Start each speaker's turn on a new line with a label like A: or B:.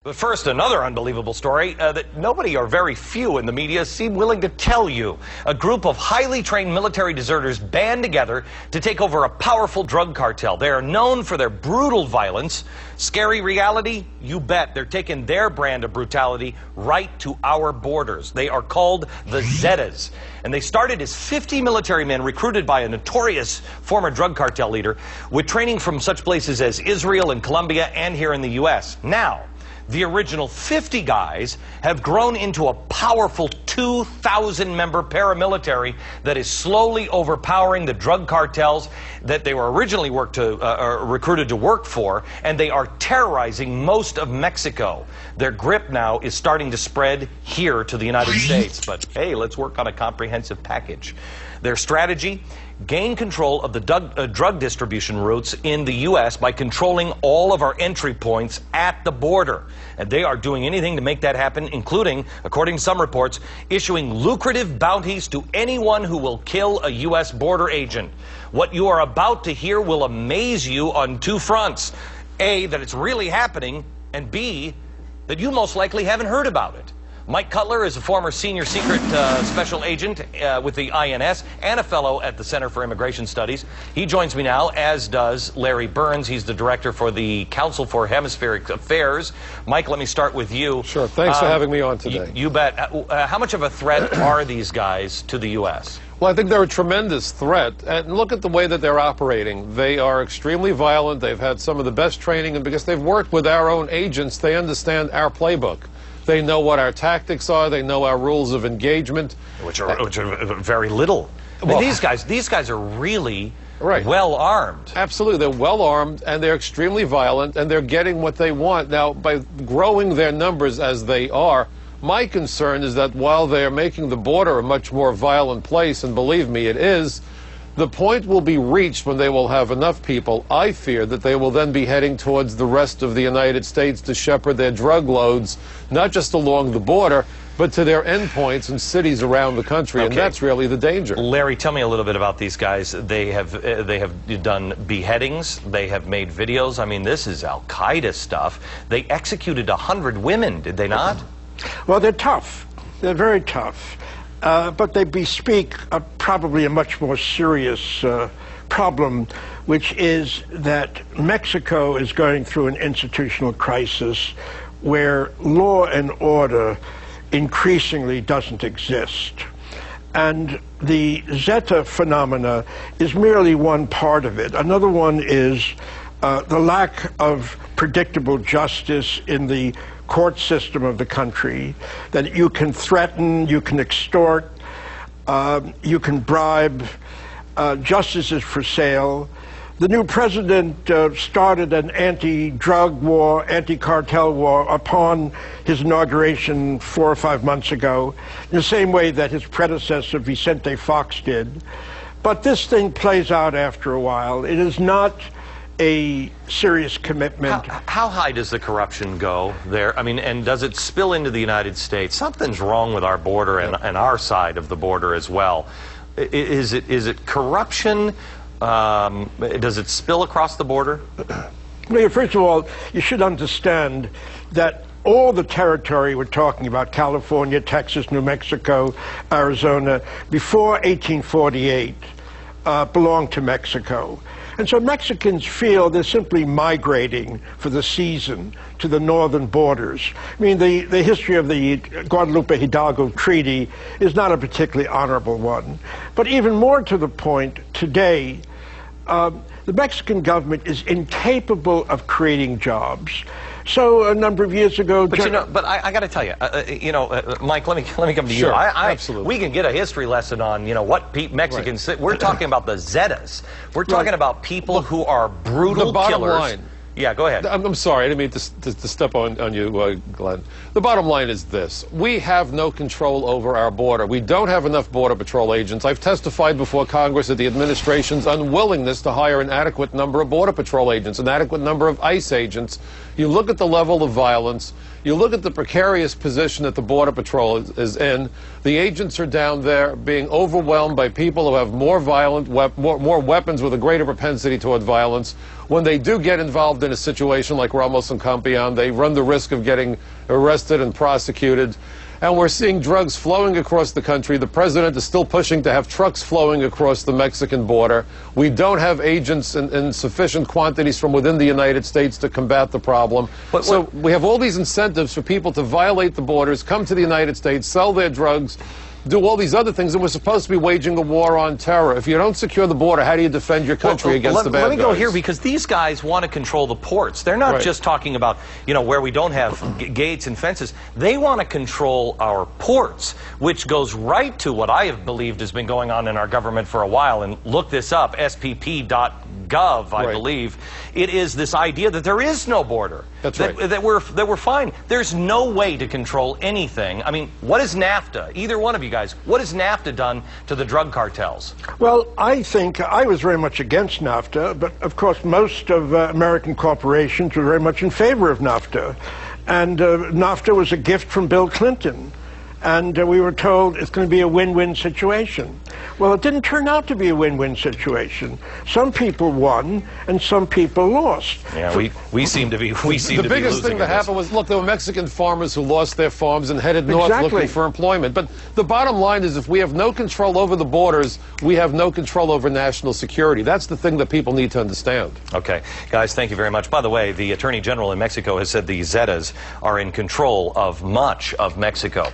A: But first, another unbelievable story that nobody or very few in the media seem willing to tell you. A group of highly trained military deserters band together to take over a powerful drug cartel. They are known for their brutal violence. Scary reality? You bet. They're taking their brand of brutality right to our borders. They are called the Zetas. And they started as 50 military men recruited by a notorious former drug cartel leader with training from such places as Israel and Colombia and here in the U.S. Now, the original 50 guys have grown into a powerful 2,000-member paramilitary that is slowly overpowering the drug cartels that they were originally recruited to work for, and they are terrorizing most of Mexico. Their grip now is starting to spread here to the United States. But hey, let's work on a comprehensive package. Their strategy? Gain control of the drug distribution routes in the U.S. by controlling all of our entry points at the border. And they are doing anything to make that happen, including, according to some reports, issuing lucrative bounties to anyone who will kill a U.S. border agent. What you are about to hear will amaze you on two fronts. A, that it's really happening, and B, that you most likely haven't heard about it. Mike Cutler is a former senior secret special agent with the INS and a fellow at the Center for Immigration Studies. He joins me now, as does Larry Burns. He's the director for the Council for Hemispheric Affairs. Mike, let me start with you.
B: Sure. Thanks for having me on today.
A: You bet. How much of a threat are these guys to the U.S.?
B: Well, I think they're a tremendous threat. And look at the way that they're operating. They are extremely violent. They've had some of the best training, and because they've worked with our own agents, they understand our playbook. They know what our tactics are. They know our rules of engagement. Which are
A: very little. I mean, well, these guys are really well armed.
B: Absolutely. They're well armed, and they're extremely violent, and they're getting what they want. Now, by growing their numbers as they are, my concern is that while they are making the border a much more violent place, and believe me, it is, the point will be reached when they will have enough people, I fear, that they will then be heading towards the rest of the United States to shepherd their drug loads, not just along the border, but to their endpoints in cities around the country, and that's really the danger.
A: Larry, tell me a little bit about these guys. They have done beheadings. They have made videos. I mean, this is Al-Qaeda stuff. They executed 100 women, did they not?
C: Well, they're tough. They're very tough. But they bespeak probably a much more serious problem, which is that Mexico is going through an institutional crisis where law and order increasingly doesn't exist. And the Zeta phenomena is merely one part of it. Another one is the lack of predictable justice in the court system of the country, that you can threaten, you can extort, you can bribe, justice is for sale. The new president started an anti-drug war, anti-cartel war upon his inauguration 4 or 5 months ago, in the same way that his predecessor Vicente Fox did. But this thing plays out after a while. It is not a serious commitment.
A: How high does the corruption go there? I mean, and does it spill into the United States? Something's wrong with our border and our side of the border as well. Is it corruption? Does it spill across the border?
C: Well, first of all, you should understand that all the territory we're talking about, California, Texas, New Mexico, Arizona, before 1848, belonged to Mexico. And so Mexicans feel they're simply migrating for the season to the northern borders. I mean, the history of the Guadalupe Hidalgo Treaty is not a particularly honorable one. But even more to the point, today, the Mexican government is incapable of creating jobs. So a number of years ago,
A: but I got to tell you, Mike, let me come to you.
B: Absolutely.
A: We can get a history lesson on what Mexicans. We're talking about the Zetas. We're talking about people who are brutal
B: the bottom
A: killers.
B: Line.
A: Yeah, go ahead.
B: I'm sorry, I didn't mean to step on you, Glenn. The bottom line is this. We have no control over our border. We don't have enough Border Patrol agents. I've testified before Congress at the administration's unwillingness to hire an adequate number of Border Patrol agents, an adequate number of ICE agents. You look at the level of violence. You look at the precarious position that the Border Patrol is in. The agents are down there being overwhelmed by people who have more violent, more weapons with a greater propensity toward violence. when they do get involved in a situation like Ramos and Campeon, they run the risk of getting arrested and prosecuted. And we're seeing drugs flowing across the country. The president is still pushing to have trucks flowing across the Mexican border. We don't have agents in sufficient quantities from within the United States to combat the problem. So we have all these incentives for people to violate the borders, come to the United States, sell their drugs, do all these other things, and we're supposed to be waging a war on terror. If you don't secure the border, how do you defend your country against the bad guys?
A: Let me go here, because these guys want to control the ports. They're not just talking about, you know, where we don't have gates and fences. They want to control our ports, which goes right to what I have believed has been going on in our government for a while. And look this up, spp.gov, I believe. It is this idea that there is no border.
B: That's right.
A: That we're fine. There's no way to control anything. I mean, what is NAFTA? Either one of you guys, what has NAFTA done to the drug cartels?
C: Well, I think I was very much against NAFTA, but of course most of American corporations were very much in favor of NAFTA. And NAFTA was a gift from Bill Clinton. And we were told it's going to be a win-win situation. Well, it didn't turn out to be a win-win situation. Some people won, and some people lost.
A: Yeah, we seem to be losing.
B: The biggest thing that happened was, look, there were Mexican farmers who lost their farms and headed north looking for employment. But the bottom line is, if we have no control over the borders, we have no control over national security. That's the thing that people need to understand.
A: Okay, guys, thank you very much. By the way, the Attorney General in Mexico has said the Zetas are in control of much of Mexico.